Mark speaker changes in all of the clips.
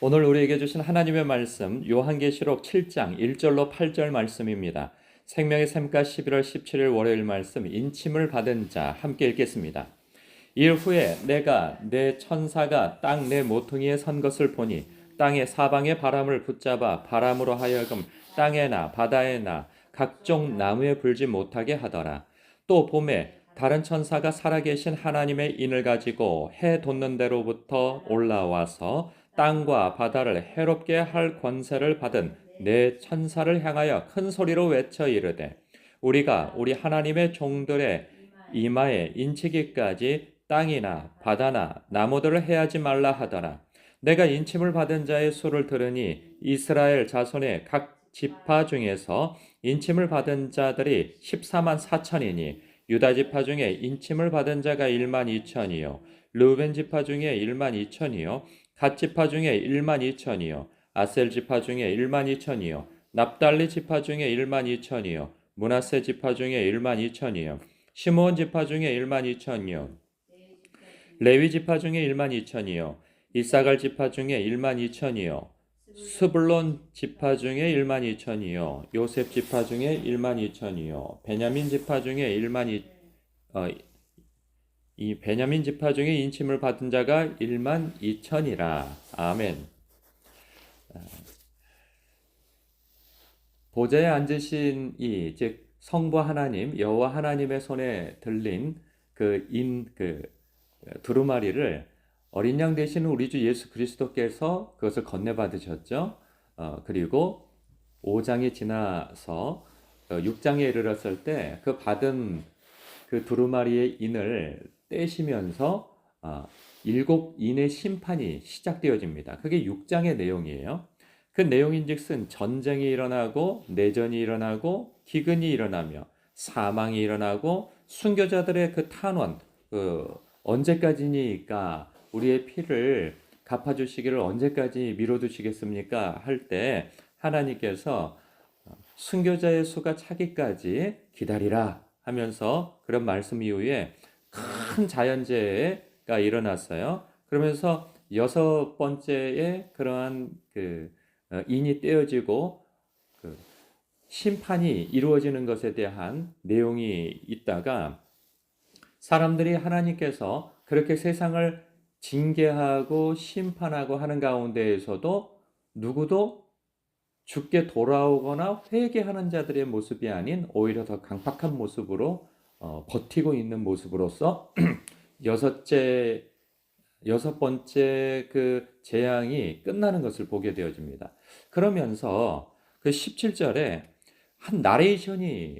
Speaker 1: 오늘 우리에게 주신 하나님의 말씀 요한계시록 7장 1절로 8절 말씀입니다. 생명의 샘가 11월 17일 월요일 말씀 인침을 받은 자 함께 읽겠습니다. 일 후에 내가 내 천사가 땅 내 모퉁이에 선 것을 보니 땅의 사방의 바람을 붙잡아 바람으로 하여금 땅에나 바다에나 각종 나무에 불지 못하게 하더라. 또 봄에 다른 천사가 살아계신 하나님의 인을 가지고 해 돋는 데로부터 올라와서 땅과 바다를 해롭게 할 권세를 받은 내 천사를 향하여 큰 소리로 외쳐 이르되 우리가 우리 하나님의 종들의 이마에 인치기까지 땅이나 바다나 나무들을 해하지 말라 하더라. 내가 인침을 받은 자의 수를 들으니 이스라엘 자손의 각 지파 중에서 인침을 받은 자들이 14만 4천이니 유다 지파 중에 인침을 받은 자가 1만 2천이요 르우벤 지파 중에 1만 2천이요 갓 지파 중에 1만 2천이요 아셀 지파 중에 1만 2천이요 납달리 지파 중에 1만 2천이요 므낫세 지파 중에 1만 2천이요 시므온 지파 중에 1만 2천이요 레위 지파 중에 1만 2천이요 이사갈 지파 중에 1만 2천이요 스불론 지파 중에 1만 2천이요 요셉 지파 중에 1만 2천이요 베냐민 지파 중에 1만 2 이 베냐민 지파 중에 인침을 받은 자가 1만 2천이라. 아멘. 보좌에 앉으신 이 즉 성부 하나님 여호와 하나님의 손에 들린 그 두루마리를 어린 양 되시는 우리 주 예수 그리스도께서 그것을 건네받으셨죠. 그리고 5장이 지나서 6장에 이르렀을 때 그 받은 그 두루마리의 인을 떼시면서 일곱 인의 심판이 시작되어집니다. 그게 6장의 내용이에요. 그 내용인즉슨 전쟁이 일어나고 내전이 일어나고 기근이 일어나며 사망이 일어나고 순교자들의 그 탄원, 언제까지니까 우리의 피를 갚아주시기를 언제까지 미뤄두시겠습니까? 할 때 하나님께서 순교자의 수가 차기까지 기다리라 하면서 그런 말씀 이후에 큰 자연재해가 일어났어요. 그러면서 여섯 번째에 그러한 인이 떼어지고 그 심판이 이루어지는 것에 대한 내용이 있다가 사람들이 하나님께서 그렇게 세상을 징계하고 심판하고 하는 가운데에서도 누구도 죽게 돌아오거나 회개하는 자들의 모습이 아닌 오히려 더 강팍한 모습으로 버티고 있는 모습으로서 여섯 번째 그 재앙이 끝나는 것을 보게 되어집니다. 그러면서 그 17절에 한 나레이션이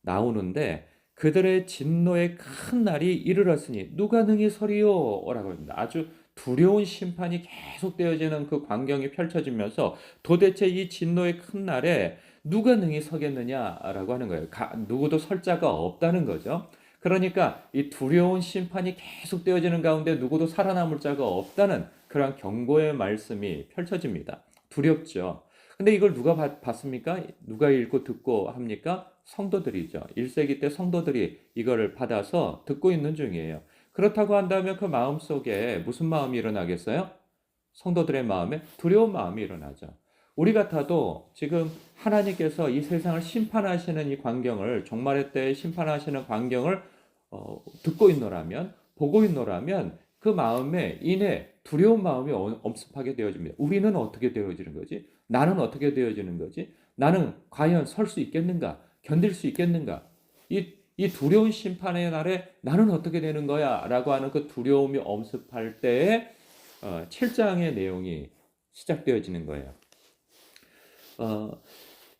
Speaker 1: 나오는데 그들의 진노의 큰 날이 이르렀으니 누가 능히 서리요? 라고 합니다. 아주 두려운 심판이 계속되어지는 그 광경이 펼쳐지면서 도대체 이 진노의 큰 날에 누가 능히 서겠느냐라고 하는 거예요. 누구도 설 자가 없다는 거죠. 그러니까 이 두려운 심판이 계속되어지는 가운데 누구도 살아남을 자가 없다는 그런 경고의 말씀이 펼쳐집니다. 두렵죠. 근데 이걸 누가 봤습니까? 누가 읽고 듣고 합니까? 성도들이죠. 1세기 때 성도들이 이거를 받아서 듣고 있는 중이에요. 그렇다고 한다면 그 마음 속에 무슨 마음이 일어나겠어요? 성도들의 마음에 두려운 마음이 일어나죠. 우리 같아도 지금 하나님께서 이 세상을 심판하시는 이 광경을 종말의 때 심판하시는 광경을 듣고 있노라면 보고 있노라면 그 마음에 이내 두려운 마음이 엄습하게 되어집니다. 우리는 어떻게 되어지는 거지? 나는 어떻게 되어지는 거지? 나는 과연 설 수 있겠는가? 견딜 수 있겠는가? 이 두려운 심판의 날에 나는 어떻게 되는 거야? 라고 하는 그 두려움이 엄습할 때에 7장의 내용이 시작되어지는 거예요.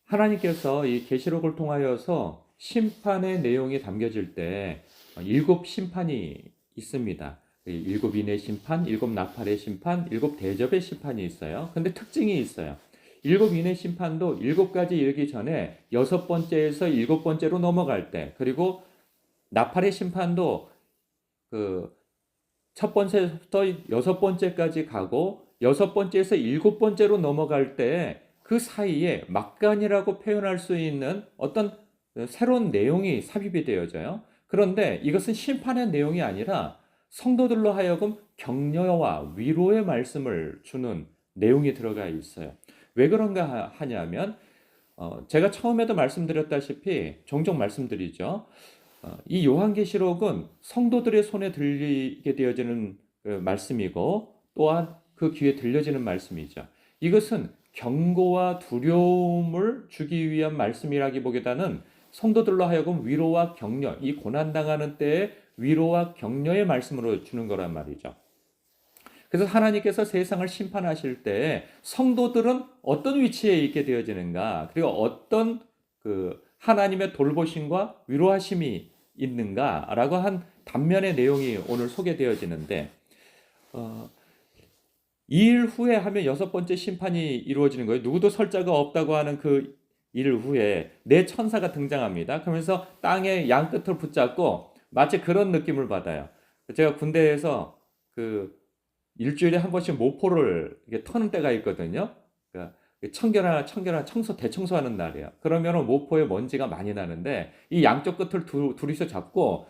Speaker 1: 하나님께서 이 계시록을 통하여서 심판의 내용이 담겨질 때 일곱 심판이 있습니다. 일곱 인의 심판, 일곱 나팔의 심판, 일곱 대접의 심판이 있어요. 근데 특징이 있어요. 일곱 인의 심판도 일곱 가지 이르기 전에 여섯 번째에서 일곱 번째로 넘어갈 때, 그리고 나팔의 심판도 첫 번째부터 여섯 번째까지 가고 여섯 번째에서 일곱 번째로 넘어갈 때 그 사이에 막간이라고 표현할 수 있는 어떤 새로운 내용이 삽입이 되어져요. 그런데 이것은 심판의 내용이 아니라 성도들로 하여금 격려와 위로의 말씀을 주는 내용이 들어가 있어요. 왜 그런가 하냐면 제가 처음에도 말씀드렸다시피 종종 말씀드리죠. 이 요한계시록은 성도들의 손에 들리게 되어지는 그 말씀이고 또한 그 귀에 들려지는 말씀이죠. 이것은 경고와 두려움을 주기 위한 말씀이라기보다는 성도들로 하여금 위로와 격려, 이 고난당하는 때에 위로와 격려의 말씀으로 주는 거란 말이죠. 그래서 하나님께서 세상을 심판하실 때 성도들은 어떤 위치에 있게 되어지는가, 그리고 어떤 그 하나님의 돌보심과 위로하심이 있는가라고 한 단면의 내용이 오늘 소개되어지는데, 이 일 후에 하면 여섯 번째 심판이 이루어지는 거예요. 누구도 설 자가 없다고 하는 그 일 후에 네 천사가 등장합니다. 그러면서 땅의 양 끝을 붙잡고 마치 그런 느낌을 받아요. 제가 군대에서 그 일주일에 한 번씩 모포를 이렇게 터는 때가 있거든요. 그러니까 청결한 대청소하는 날이에요. 그러면 모포에 먼지가 많이 나는데 이 양쪽 끝을 둘이서 잡고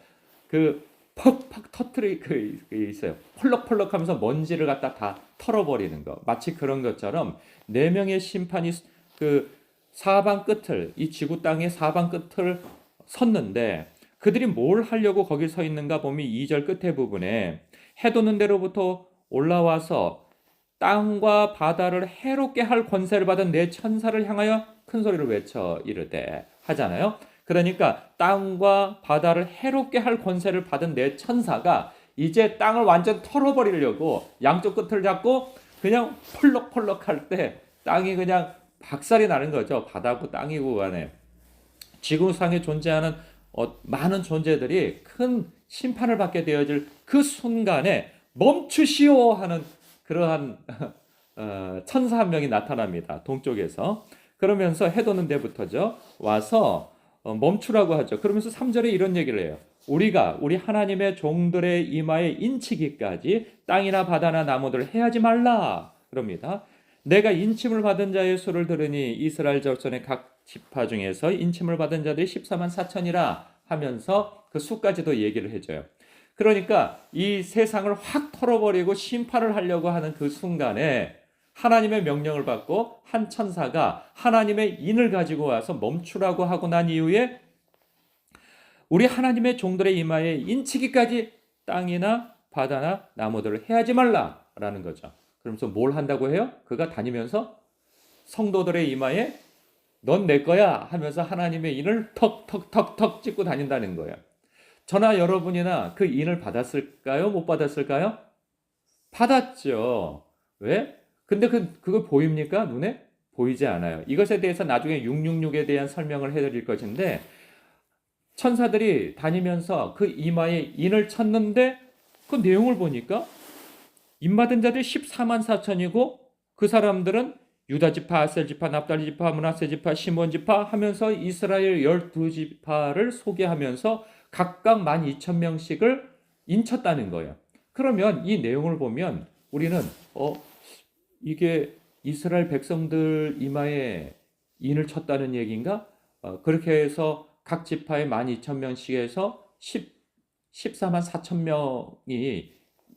Speaker 1: 그 퍽퍽 터트리 그 있어요. 펄럭펄럭하면서 먼지를 갖다 다 털어버리는 거. 마치 그런 것처럼 네 명의 심판이 그 사방 끝을 이 지구 땅의 사방 끝을 섰는데 그들이 뭘 하려고 거기 서 있는가 보면 2절 끝에 부분에 해 돋는 데로부터 올라와서 땅과 바다를 해롭게 할 권세를 받은 네 천사를 향하여 큰 소리로 외쳐 이르되 하잖아요. 그러니까 땅과 바다를 해롭게 할 권세를 받은 네 천사가 이제 땅을 완전 털어버리려고 양쪽 끝을 잡고 그냥 펄럭펄럭 할 때 땅이 그냥 박살이 나는 거죠. 바다고 땅이고 간에 지구상에 존재하는 많은 존재들이 큰 심판을 받게 되어질 그 순간에 멈추시오 하는 그러한 천사 한 명이 나타납니다. 동쪽에서. 그러면서 해 돋는 데부터죠. 와서 멈추라고 하죠. 그러면서 3절에 이런 얘기를 해요. 우리가 우리 하나님의 종들의 이마에 인치기까지 땅이나 바다나 나무들을 해하지 말라. 그럽니다. 내가 인침을 받은 자의 수를 들으니 이스라엘 자손의 각 지파 중에서 인침을 받은 자들이 14만 4천이라 하면서 그 수까지도 얘기를 해줘요. 그러니까 이 세상을 확 털어버리고 심판을 하려고 하는 그 순간에 하나님의 명령을 받고 한 천사가 하나님의 인을 가지고 와서 멈추라고 하고 난 이후에 우리 하나님의 종들의 이마에 인치기까지 땅이나 바다나 나무들을 해하지 말라라는 거죠. 그러면서 뭘 한다고 해요? 그가 다니면서 성도들의 이마에 넌 내 거야 하면서 하나님의 인을 턱턱턱턱 찍고 다닌다는 거예요. 저나 여러분이나 그 인을 받았을까요? 못 받았을까요? 받았죠. 왜? 근데 그거 보입니까? 눈에? 보이지 않아요. 이것에 대해서 나중에 666에 대한 설명을 해드릴 것인데 천사들이 다니면서 그 이마에 인을 쳤는데 그 내용을 보니까 인 받은 자들이 14만 4천이고 그 사람들은 유다 지파, 아셀 지파, 납달리 지파, 므낫세 지파, 시몬 지파 하면서 이스라엘 12지파를 소개하면서 각각 12,000명씩을 인쳤다는 거예요. 그러면 이 내용을 보면 우리는 이게 이스라엘 백성들 이마에 인을 쳤다는 얘기인가? 그렇게 해서 각 지파에 12,000명씩에서 14만 4천 명이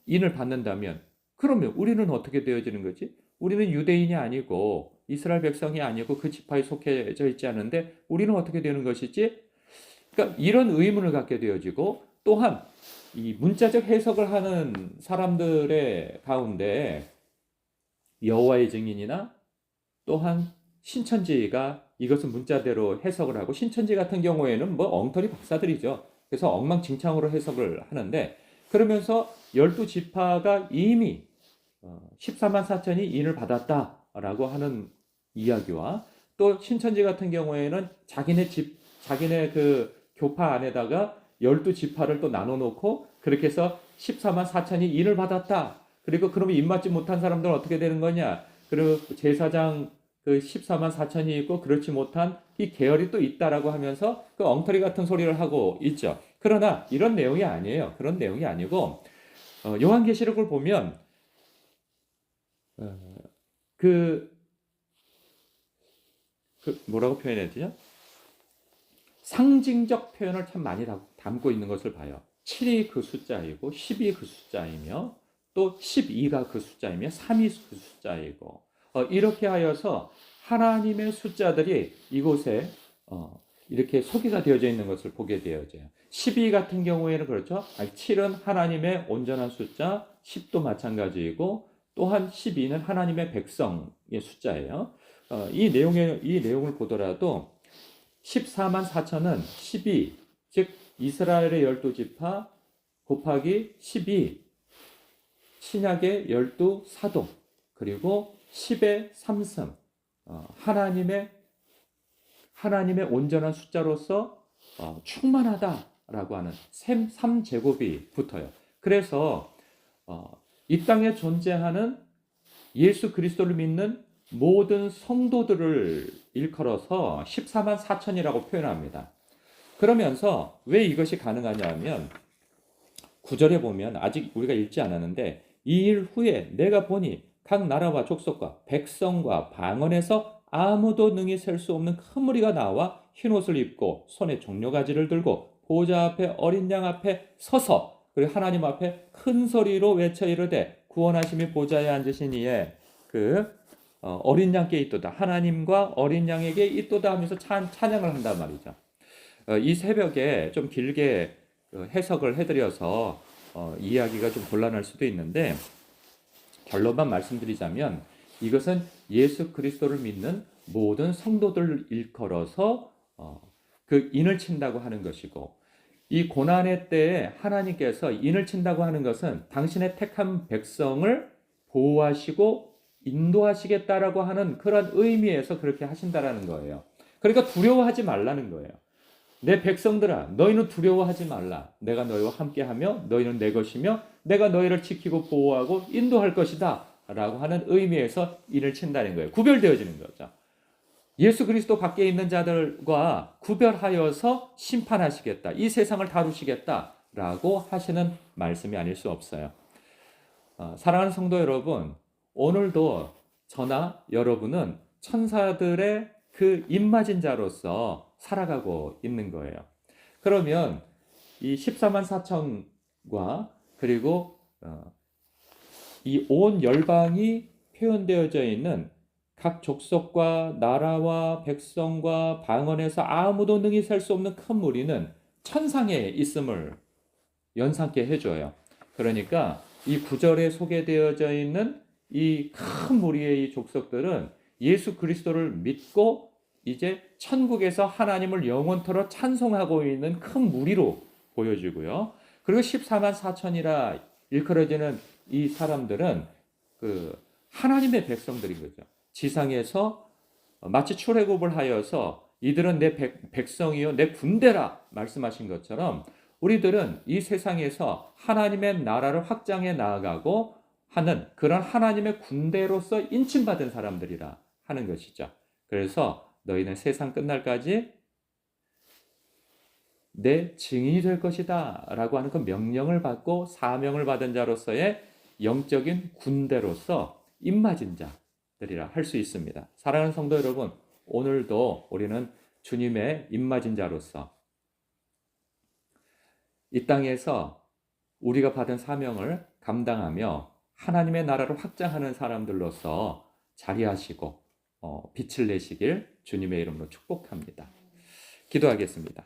Speaker 1: 인을 받는다면 그러면 우리는 어떻게 되어지는 거지? 우리는 유대인이 아니고 이스라엘 백성이 아니고 그 지파에 속해져 있지 않은데 우리는 어떻게 되는 것이지? 그러니까 이런 의문을 갖게 되어지고 또한 이 문자적 해석을 하는 사람들의 가운데 여호와의 증인이나 또한 신천지가 이것은 문자대로 해석을 하고 신천지 같은 경우에는 뭐 엉터리 박사들이죠. 그래서 엉망진창으로 해석을 하는데 그러면서 12지파가 이미 14만 4천이 인을 받았다라고 하는 이야기와 또 신천지 같은 경우에는 자기네 그 교파 안에다가 12지파를 또 나눠 놓고 그렇게 해서 14만 4천이 인을 받았다. 그리고 그러면 인 맞지 못한 사람들은 어떻게 되는 거냐? 그리고 제사장 그 14만 4천이 있고 그렇지 못한 이 계열이 또 있다라고 하면서 그 엉터리 같은 소리를 하고 있죠. 그러나 이런 내용이 아니에요. 그런 내용이 아니고 요한계시록을 보면 그 뭐라고 표현해야 되죠? 상징적 표현을 참 많이 담고 있는 것을 봐요. 7이 그 숫자이고 10이 그 숫자이며 또 12가 그 숫자이며 3이 그 숫자이고 이렇게 하여서 하나님의 숫자들이 이곳에 이렇게 소개가 되어져 있는 것을 보게 되어져요. 12 같은 경우에는 그렇죠. 7은 하나님의 온전한 숫자, 10도 마찬가지이고 또한 12는 하나님의 백성의 숫자예요. 이 내용을 보더라도 14만 4천은 12, 즉 이스라엘의 12지파 곱하기 12, 신약의 12사도, 그리고 10의 3승, 하나님의 온전한 숫자로서 충만하다라고 하는 3제곱이 붙어요. 그래서 이 땅에 존재하는 예수 그리스도를 믿는 모든 성도들을 일컬어서 14만 4천이라고 표현합니다. 그러면서 왜 이것이 가능하냐 하면 9절에 보면 아직 우리가 읽지 않았는데 이 일 후에 내가 보니 각 나라와 족속과 백성과 방언에서 아무도 능히 셀 수 없는 큰 무리가 나와 흰옷을 입고 손에 종려가지를 들고 보좌 앞에 어린 양 앞에 서서 그리고 하나님 앞에 큰 소리로 외쳐 이르되 구원하심이 보좌에 앉으신 이에 어린 양께 있도다 하나님과 어린 양에게 있도다 하면서 찬양을 한단 말이죠. 이 새벽에 좀 길게 해석을 해드려서 이야기가 좀 곤란할 수도 있는데 결론만 말씀드리자면 이것은 예수 그리스도를 믿는 모든 성도들을 일컬어서 그 인을 친다고 하는 것이고 이 고난의 때에 하나님께서 인을 친다고 하는 것은 당신의 택한 백성을 보호하시고 인도하시겠다라고 하는 그런 의미에서 그렇게 하신다라는 거예요. 그러니까 두려워하지 말라는 거예요. 내 백성들아 너희는 두려워하지 말라. 내가 너희와 함께하며 너희는 내 것이며 내가 너희를 지키고 보호하고 인도할 것이다 라고 하는 의미에서 인을 친다는 거예요. 구별되어지는 거죠. 예수 그리스도 밖에 있는 자들과 구별하여서 심판하시겠다. 이 세상을 다루시겠다라고 하시는 말씀이 아닐 수 없어요. 사랑하는 성도 여러분, 오늘도 저나 여러분은 천사들의 그 입맞은 자로서 살아가고 있는 거예요. 그러면 이 14만 4천과 그리고 이 온 열방이 표현되어져 있는 각 족속과 나라와 백성과 방언에서 아무도 능히 셀 수 없는 큰 무리는 천상에 있음을 연상케 해줘요. 그러니까 이 9절에 소개되어져 있는 이 큰 무리의 이 족속들은 예수 그리스도를 믿고 이제 천국에서 하나님을 영원토록 찬송하고 있는 큰 무리로 보여지고요. 그리고 14만 4천이라 일컬어지는 이 사람들은 하나님의 백성들인 거죠. 지상에서 마치 출애굽을 하여서 이들은 내 백성이요 내 군대라 말씀하신 것처럼 우리들은 이 세상에서 하나님의 나라를 확장해 나아가고 하는 그런 하나님의 군대로서 인침받은 사람들이라 하는 것이죠. 그래서 너희는 세상 끝날까지 내 증인이 될 것이다 라고 하는 그 명령을 받고 사명을 받은 자로서의 영적인 군대로서 입맞은 자들이라 할 수 있습니다. 사랑하는 성도 여러분, 오늘도 우리는 주님의 입맞은 자로서 이 땅에서 우리가 받은 사명을 감당하며 하나님의 나라를 확장하는 사람들로서 자리하시고 빛을 내시길 주님의 이름으로 축복합니다. 기도하겠습니다.